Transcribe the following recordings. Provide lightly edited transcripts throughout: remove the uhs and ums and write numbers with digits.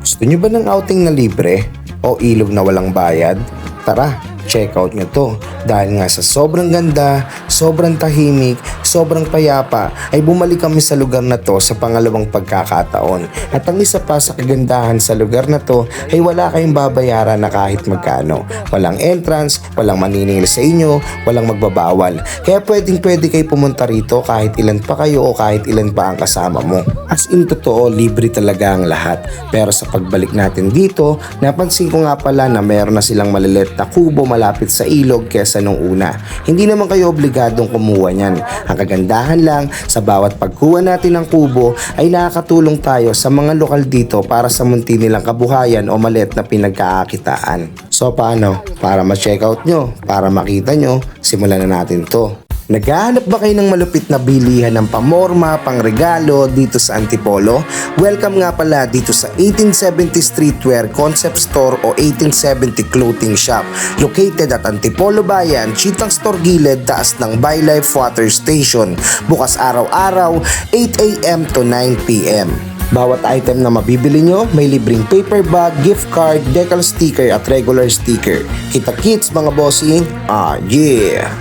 Gusto nyo ba ng outing na libre o ilog na walang bayad? Tara, check out nyo to dahil nga sa sobrang ganda, sobrang tahimik, sobrang payapa ay bumalik kami sa lugar na to sa pangalawang pagkakataon. At ang isa pa sa kagandahan sa lugar na to ay wala kayong babayaran na kahit magkano. Walang entrance, walang maniningil sa inyo, walang magbabawal. Kaya pwede kayo pumunta rito kahit ilan pa kayo o kahit ilan pa ang kasama mo. As in totoo, libre talaga ang lahat. Pero sa pagbalik natin dito, napansin ko nga pala na meron na silang maliliit na kubo malapit sa ilog kesa nung una. Hindi naman kayo obligadong kumuha niyan. Ang kagandahan lang, sa bawat pagkuha natin ng kubo ay nakakatulong tayo sa mga lokal dito para sa munti nilang kabuhayan o maliit na pinagkakakitaan. So paano? Para ma-check out nyo, para makita nyo, simulan na natin to. Naghahanap ba kayo ng malupit na bilihan ng pamorma, pangregalo dito sa Antipolo? Welcome nga pala dito sa 1870 Streetwear Concept Store o 1870 Clothing Shop. Located at Antipolo Bayan, Chitang Store Gilid, taas ng ByLife Water Station. Bukas araw-araw, 8 a.m. to 9 p.m. Bawat item na mabibili nyo, may libreng paper bag, gift card, decal sticker at regular sticker. Kita-kits mga bossing? Yeah!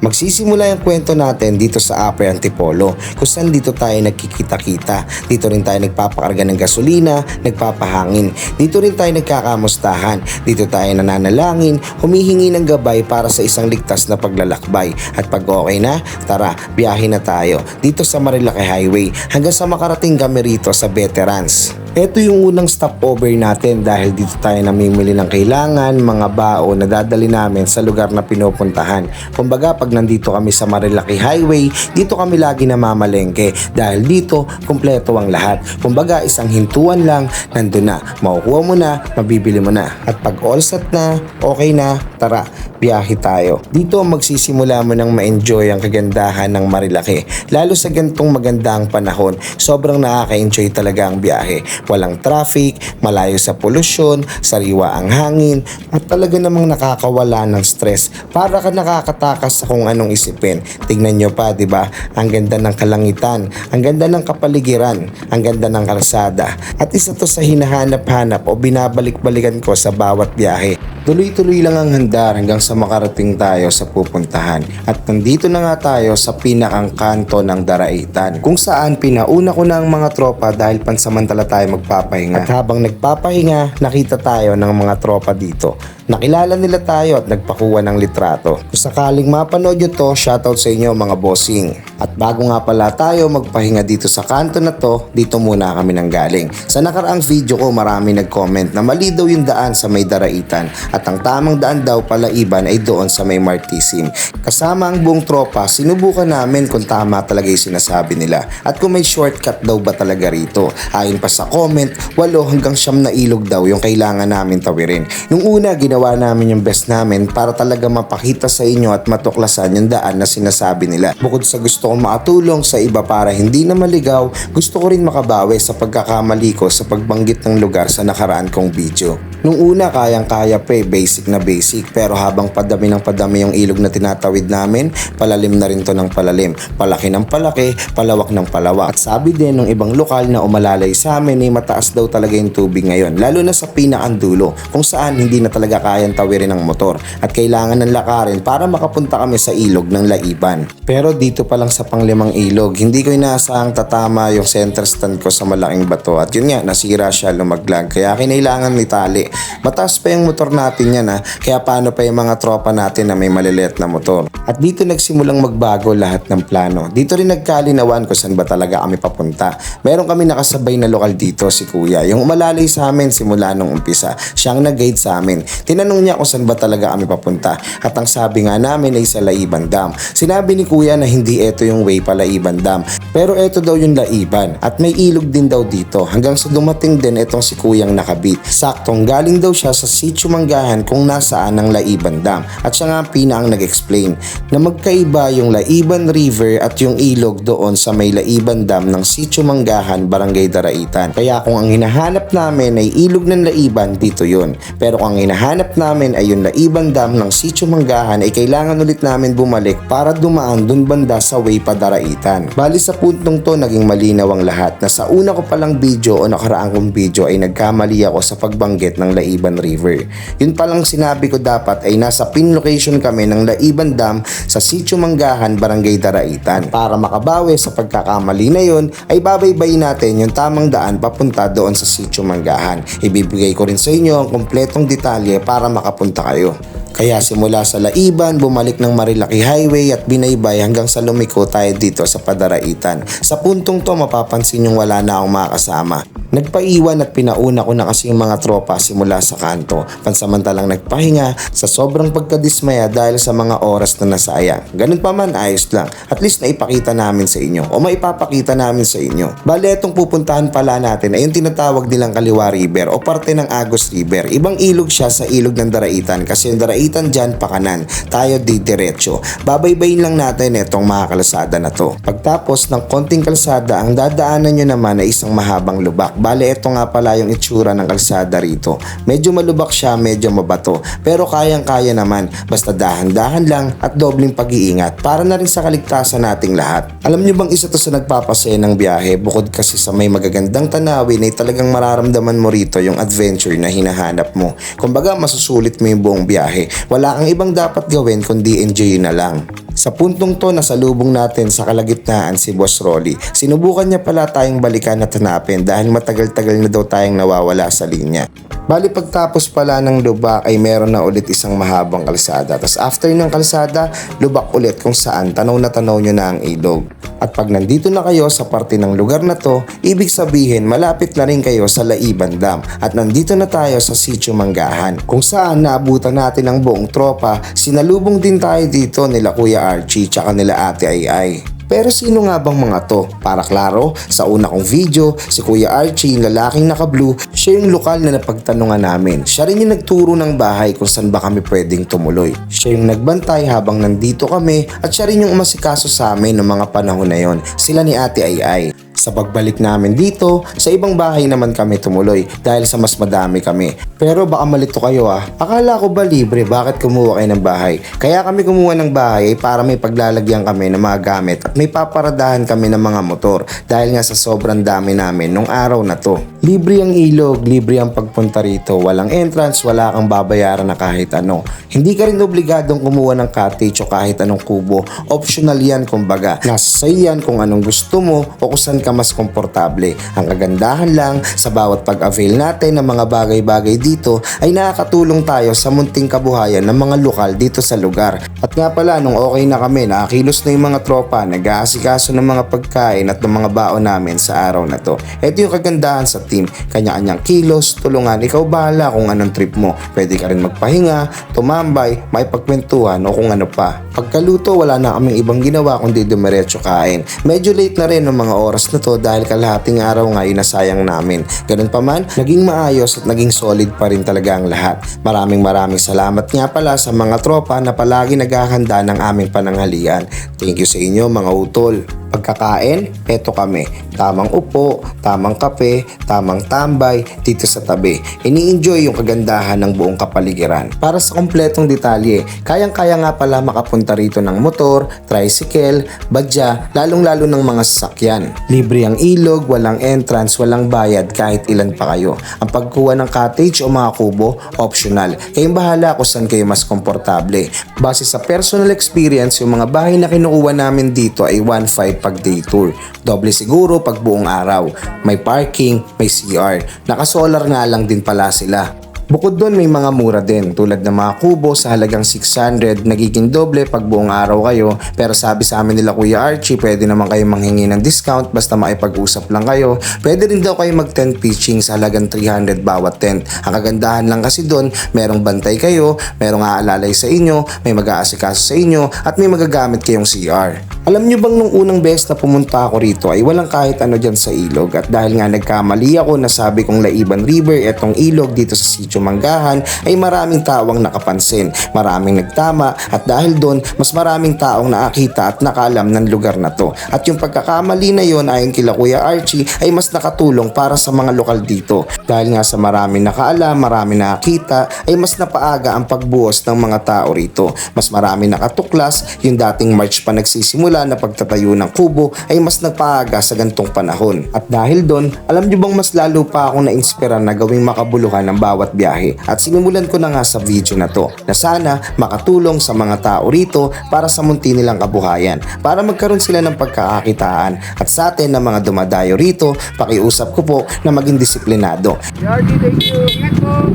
Magsisimula yung kwento natin dito sa Upper Antipolo kung saan dito tayo nagkikita-kita. Dito rin tayo nagpapakarga ng gasolina, nagpapahangin. Dito rin tayo nagkakamustahan. Dito tayo nananalangin, humihingi ng gabay para sa isang ligtas na paglalakbay. At pag okay na, tara, biyahe na tayo dito sa Marilaki Highway hanggang sa makarating kami rito sa Veterans. Ito yung unang stopover natin dahil dito tayo namimili ng kailangan, mga bao na dadali namin sa lugar na pinupuntahan. Kumbaga pag nandito kami sa Marilaki Highway, dito kami lagi namamalengke dahil dito kumpleto ang lahat. Kumbaga isang hintuan lang, nandun na, makukuha mo na, mabibili mo na. At pag all set na, okay na, tara, biyahe tayo. Dito magsisimula mo nang ma-enjoy ang kagandahan ng Marilaki. Lalo sa gantong magandang panahon, sobrang nakaka-enjoy talaga ang biyahe. Walang traffic, malayo sa polusyon, sariwa ang hangin, at talaga namang nakakawala ng stress. Para ka nakakatakas sa kung anong isipin. Tignan nyo pa, di ba? Ang ganda ng kalangitan, ang ganda ng kapaligiran, ang ganda ng kalsada. At isa to sa hinahanap-hanap o binabalik-balikan ko sa bawat biyahe. Tuloy-tuloy lang ang handar hanggang sa makarating tayo sa pupuntahan. At nandito na nga tayo sa pinakang kanto ng Daraitan, kung saan pinauna ko na ang mga tropa dahil pansamantala tayo magpapahinga. At habang nagpapahinga, nakita tayo ng mga tropa dito. Nakilala nila tayo at nagpakuha ng litrato. Kung sakaling mapanood nyo to, shoutout sa inyo mga bossing. At bago nga pala tayo magpahinga dito sa kanto na to, dito muna kami nanggaling. Sa nakaraang video ko, marami nag-comment na mali daw yung daan sa may Daraitan at ang tamang daan daw palaiban ay doon sa may Martisim. Kasama ang buong tropa, sinubukan namin kung tama talaga yung sinasabi nila at kung may shortcut daw ba talaga rito. Ayon pa sa comment, 8 hanggang 9 na ilog daw yung kailangan namin tawirin. Nung una, ginawa namin yung best namin para talaga mapakita sa inyo at matuklasan yung daan na sinasabi nila. Bukod sa gusto kong makatulong sa iba para hindi na maligaw, gusto ko rin makabawi sa pagkakamali ko sa pagbanggit ng lugar sa nakaraan kong video. Nung una, kayang-kaya pa basic na basic, pero habang padami ng padami yung ilog na tinatawid namin, palalim na rin to ng palalim, palaki ng palaki, palawak ng palawak. At sabi din ng ibang lokal na umalalay sa amin ay mataas daw talaga yung tubig ngayon, lalo na sa pinakandulo kung saan hindi na talaga kayang tawirin ng motor at kailangan ng lakarin para makapunta kami sa ilog ng Laiban. Pero dito pa lang sa panglimang ilog, hindi ko inaasahang tatama yung center stand ko sa malaking bato at yun nga, nasira siya, lumaglag, kaya kinailangan itali. Mataas pa yung motor natin yan kaya paano pa yung mga tropa natin na may maliliit na motor. At dito nagsimulang magbago lahat ng plano. Dito rin nagkalinawan kung saan ba talaga kami papunta. Meron kami nakasabay na lokal dito, si Kuya. Yung umalalay sa amin simula nung umpisa. Siyang nag-guide sa amin. Tinanong niya kung saan ba talaga kami papunta. At ang sabi nga namin ay sa Laiban Dam. Sinabi ni Kuya na hindi ito yung way pa Laiban Dam. Pero ito daw yung Laiban. At may ilog din daw dito. Hanggang sa dumating din itong si Kuyang nakabit. Saktong galing daw siya sa Sitio Manggahan kung nasaan ang Laiban Dam. At siya nga ang nag-explain na magkaiba yung Laiban River at yung ilog doon sa may Laiban Dam ng Sitio Manggahan, Barangay Daraitan. Kaya kung ang hinahanap namin ay ilog ng Laiban, dito yun. Pero kung ang hinahanap namin ay yung Laiban Dam ng Sitio Manggahan, ay kailangan ulit namin bumalik para dumaan dun banda sa way pa Daraitan. Bali sa puntong to naging malinaw ang lahat na sa una ko palang video o nakaraang kong video ay nagkamali ako sa pagbanggit ng Laiban River. Yun palang sinabi ko dapat ay nasa pin location kami ng Laiban Dam sa Sitio Manggahan, Barangay Daraitan. Para makabawi sa pagkakamali na yun ay babaybayin natin yung tamang daan papunta doon sa Sitio Manggahan. Ibibigay ko rin sa inyo ang kompletong detalye para makapunta kayo. Kaya simula sa Laiban, bumalik ng Marilaki Highway at binaybay hanggang sa lumiko tayo dito sa Padaraitan. Sa puntong to mapapansin yung wala na akong makasama. Nagpaiwan at pinauna ko na kasi yung mga tropa simula sa kanto. Pansamantalang nagpahinga sa sobrang pagkadismaya dahil sa mga oras na nasayang. Ganun pa man, ayos lang. At least naipakita namin sa inyo o maipapakita namin sa inyo. Bale, itong pupuntahan pala natin ay yung tinatawag nilang Kaliwa River o parte ng Agos River. Ibang ilog siya sa ilog ng Daraitan kasi yung Daraitan dyan pakanan. Tayo di diretso. Babaybayin lang natin itong mga kalsada na to. Pagtapos ng konting kalsada, ang dadaanan nyo naman ay isang mahabang lubak. Bale, ito nga pala yung itsura ng kalsada rito. Medyo malubak siya, medyo mabato. Pero kayang-kaya naman. Basta dahan-dahan lang at dobling pag-iingat para na rin sa kaligtasan nating lahat. Alam nyo bang isa to sa nagpapasaya ng biyahe? Bukod kasi sa may magagandang tanawin ay talagang mararamdaman mo rito yung adventure na hinahanap mo. Kumbaga, masusulit mo yung buong biyahe. Wala kang ibang dapat gawin kundi enjoy na lang. Sa puntong to, nasalubong natin sa kalagitnaan si Boss Rolly. Sinubukan niya pala tayong balikan at hanapin dahil matagal-tagal na daw tayong nawawala sa linya. Bali pagtapos pala ng lubak ay meron na ulit isang mahabang kalsada. Tapos after ng kalsada, lubak ulit kung saan tanaw na tanaw nyo na ang ilog. At pag nandito na kayo sa parte ng lugar na to, ibig sabihin malapit na rin kayo sa Laiban Dam. At nandito na tayo sa Sitio Manggahan. Kung saan naabutan natin ang buong tropa, sinalubong din tayo dito nila Kuya Archie tsaka nila Ate Ai. Pero sino nga bang mga to? Para klaro, sa una kong video, si Kuya Archie, yung lalaking naka-blue, siya yung lokal na napagtanungan namin. Siya rin yung nagturo ng bahay kung saan ba kami pwedeng tumuloy. Siya yung nagbantay habang nandito kami at siya rin yung umasikaso sa amin noong mga panahon na yon. Sila ni Ate Ai. Sa pagbalik namin dito, sa ibang bahay naman kami tumuloy dahil sa mas madami kami. Pero baka malito kayo akala ko ba libre, bakit kumuha kayo ng bahay? Kaya kami kumuha ng bahay para may paglalagyan kami ng mga gamit at may paparadahan kami ng mga motor dahil nga sa sobrang dami namin nung araw na to. Libre ang ilog, libre ang pagpunta rito, walang entrance, wala kang babayaran na kahit ano. Hindi ka rin obligadong kumuha ng cottage o kahit anong kubo, optional yan kumbaga. Nasa yan kung anong gusto mo o kung saan ka mas komportable. Ang kagandahan lang sa bawat pag-avail natin ng mga bagay-bagay dito ay nakakatulong tayo sa munting kabuhayan ng mga lokal dito sa lugar. At nga pala nung okay na kami, nakakilos na yung mga tropa, nag-aasikaso ng mga pagkain at ng mga baon namin sa araw na to. Ito yung kagandahan sa team, kanya-kanyang kilos, tulungan, ikaw bahala kung anong trip mo. Pwede ka rin magpahinga, tumambay, may pagkwentuhan o kung ano pa. Pagkaluto, wala na kaming ibang ginawa kundi dumiretso kain. Medyo late na rin ng mga oras na to dahil kalahating araw nga inasayang namin. Ganun pa man, naging maayos at naging solid pa rin talaga ang lahat. Maraming salamat nga pala sa mga tropa na palagi naghahanda ng aming pananghalian. Thank you sa inyo mga utol. Pagkakain, eto kami. Tamang upo, tamang kape, tamang tambay dito sa tabi. Ini-enjoy yung kagandahan ng buong kapaligiran. Para sa kompletong detalye, kayang-kaya nga pala makapunta rito ng motor, tricycle, badya, lalong-lalo ng mga sasakyan. Libre ang ilog, walang entrance, walang bayad kahit ilan pa kayo. Ang pagkuha ng cottage o mga kubo, optional. Kayong bahala kung saan kayo mas komportable. Base sa personal experience, yung mga bahay na kinukuha namin dito ay 1.5 pag day tour. Doble siguro pag buong araw. May parking, may CR. Naka-solar nga lang din pala sila. Bukod doon may mga mura din tulad ng mga kubo sa halagang 600, nagiging doble pag buong araw kayo. Pero sabi sa amin nila Kuya Archie, pwede naman kayo manghingi ng discount basta makipag-usap lang kayo. Pwede rin daw kayo mag-tent pitching sa halagang 300 bawat tent. Ang kagandahan lang kasi doon, merong bantay kayo, merong aalalay sa inyo, may mag-aasikaso sa inyo at may magagamit kayong CR. Alam nyo bang nung unang beses na pumunta ako rito ay walang kahit ano dyan sa ilog at dahil nga nagkamali ako na sabi kong Laiban River, etong ilog dito sa Sitio Sitio Manggahan ay maraming tao ang nakapansin, maraming nagtama at dahil doon mas maraming taong nakakita at nakaalam ng lugar na to. At yung pagkakamali na yon ayon kila Kuya Archie ay mas nakatulong para sa mga lokal dito. Dahil nga sa maraming nakaalam, maraming nakakita ay mas napaaga ang pagbuhos ng mga tao rito. Mas maraming nakatuklas, yung dating March pa nagsisimula na pagtatayo ng kubo ay mas nagpaaga sa gantong panahon. At dahil doon, alam nyo bang mas lalo pa akong na-inspira na gawing makabuluhan ang bawat biyahe. At sinimulan ko na nga sa video na to na sana makatulong sa mga tao rito para sa munti nilang kabuhayan, para magkaroon sila ng pagkakakitaan. At sa atin na mga dumadayo rito, pakiusap ko po na maging disiplinado. Thank you. Ingat po.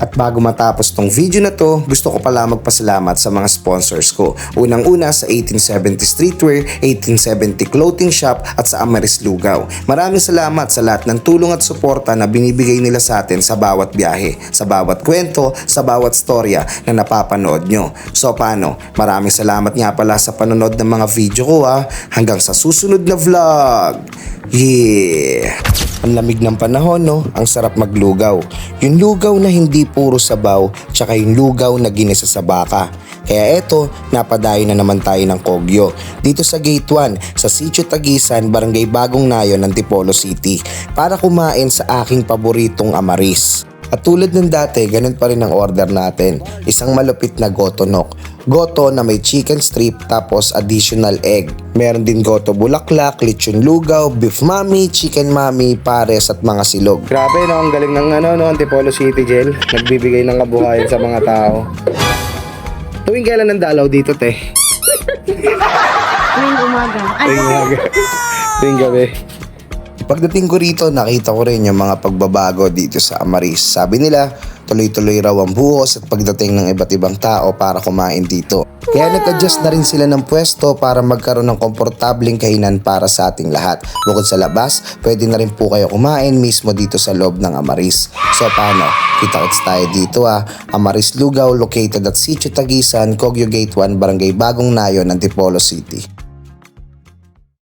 At bago matapos tong video na to, gusto ko pala magpasalamat sa mga sponsors ko. Unang-una sa 1870 Streetwear, 1870 Clothing Shop at sa Amaris Lugaw. Maraming salamat sa lahat ng tulong at suporta na binibigay nila sa atin sa bawat biyahe, sa bawat kwento, sa bawat storya na napapanood nyo. So paano? Maraming salamat nga pala sa panonood ng mga video ko ha. Hanggang sa susunod na vlog. Yeah! Ang lamig ng panahon, no? Ang sarap maglugaw. Yung lugaw na hindi puro sabaw, tsaka yung lugaw na ginisa sa baka. Kaya eto, napadayo na naman tayo ng Kogyo. Dito sa Gate 1, sa Sitio Tagisan, Barangay Bagong Nayon, Antipolo City. Para kumain sa aking paboritong Amaris. At tulad ng dati, ganun pa rin ang order natin. Isang malupit na goto nok. Goto na may chicken strip tapos additional egg. Meron din goto bulaklak, lechon lugaw, beef mami, chicken mami, pares at mga silog. Grabe no, ang galing ng Antipolo City Jail. Nagbibigay ng kabuhayan sa mga tao. Tuwing kailan ang dalaw dito, te? Tuwing umaga. Tuwing umaga. Tuwing gabi. Pagdating ko rito, nakita ko rin yung mga pagbabago dito sa Amaris. Sabi nila, tuloy-tuloy raw ang buhos at pagdating ng iba't ibang tao para kumain dito. Kaya nag-adjust na rin sila ng pwesto para magkaroon ng komportabling kainan para sa ating lahat. Bukod sa labas, pwede na rin po kayo kumain mismo dito sa loob ng Amaris. So paano? Kita-kits tayo dito Amaris Lugaw located at Sitio Tagisan, Kogyo Gate 1, Barangay Bagong Nayon, Antipolo City.